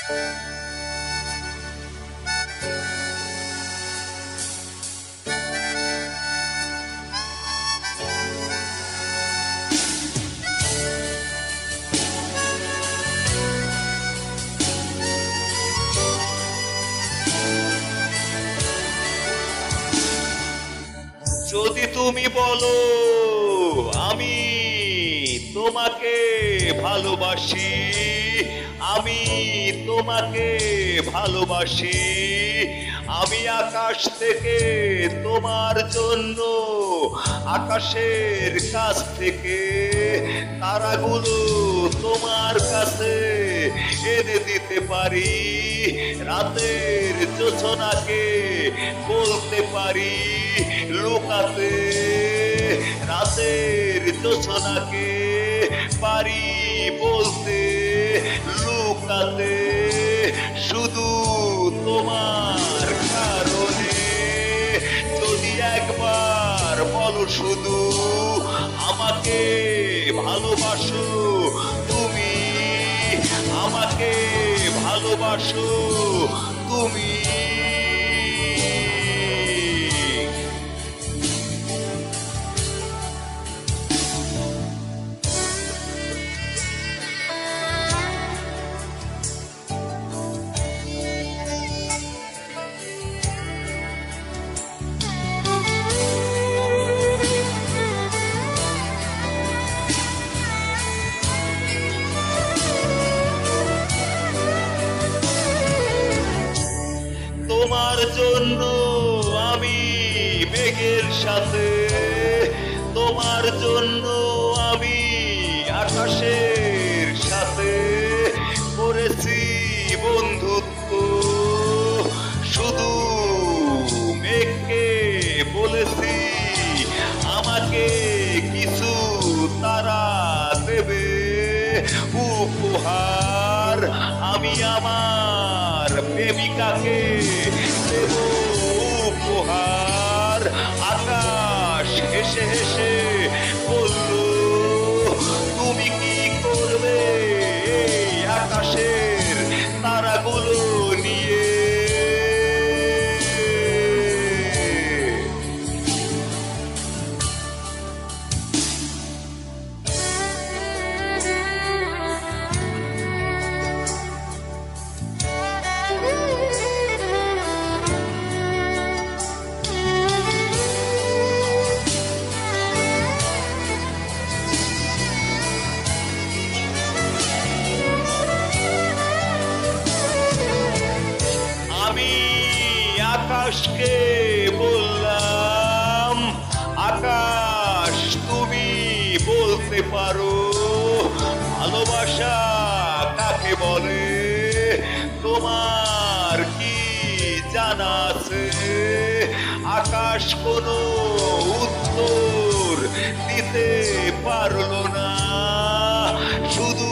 যদি তুমি বলো আমি তোমাকে ভালোবাসি, আমি তোমাকে ভালোবাসি, আমি আকাশ থেকে তোমার জন্য আকাশের কাছ থেকে তারাগুলো তোমার কাছে এনে দিতে পারি, রাতের জোছনাকে বলতে পারি লুকাতে, রাতের জোছনাকে পারি বলতে লুকাতে, শুধু তোমার কারণে। যদি একবার বলো শুধু আমাকে ভালোবাসো তুমি, আমাকে ভালোবাসো তুমি। তোমার জন্য আমি মেঘের সাথে, তোমার জন্য আমি আকাশের সাথে করেছি বন্ধুত্ব, শুধু মেঘকে বলেছি আমাকে কিছু তারা দেবে উপহার, আমি আমার প্রেমিকাকে দেব উপহার। আকাশ হেসে হেসে বলল তুমি কি করবে এই আকাশের তারাগুলো নিয়ে? আমি আকাশকে বললাম আকাশ তুমি বলতে পারো ভালোবাসা কাকে বলে, তোমার কি জানা আছে? আকাশ কোনো উত্তর দিতে পারলো না, শুধু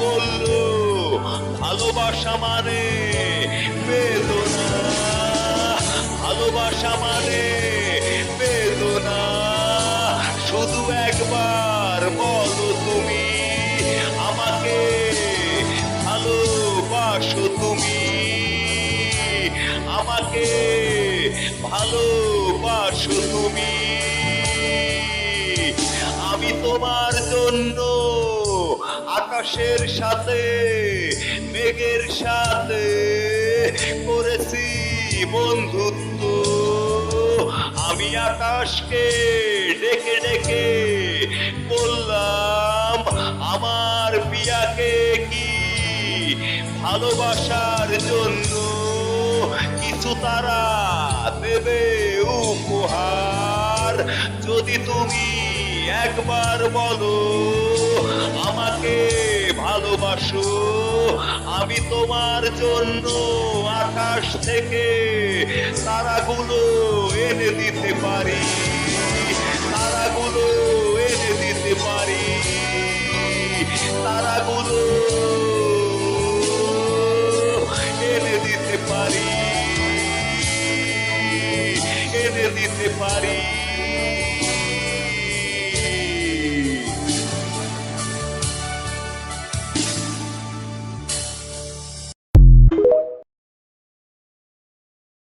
বলল ভালোবাসা মানে বেদনা, ভালোবাসা মানে বেদনা। শুধু একবার বলো তুমি আমাকে ভালোবাসো তুমি, আমাকে ভালোবাসো তুমি। আমি তোমার জন্য আকাশের সাথে মেঘের সাথে করেছি বন্ধুত্ব, আমি আকাশকে ডেকে ডেকে বললাম আমার পিয়াকে কি ভালোবাসার জন্য কিছু তারা দেবে উপহার। যদি তুমি একবার বলো আমাকে ভালোবাসো, আমি তোমার জন্য আকাশ থেকে তারাগুলো এনে দিতে পারি, তারাগুলো এনে দিতে পারি, তারাগুলো এনে দিতে পারি, এনে দিতে পারি।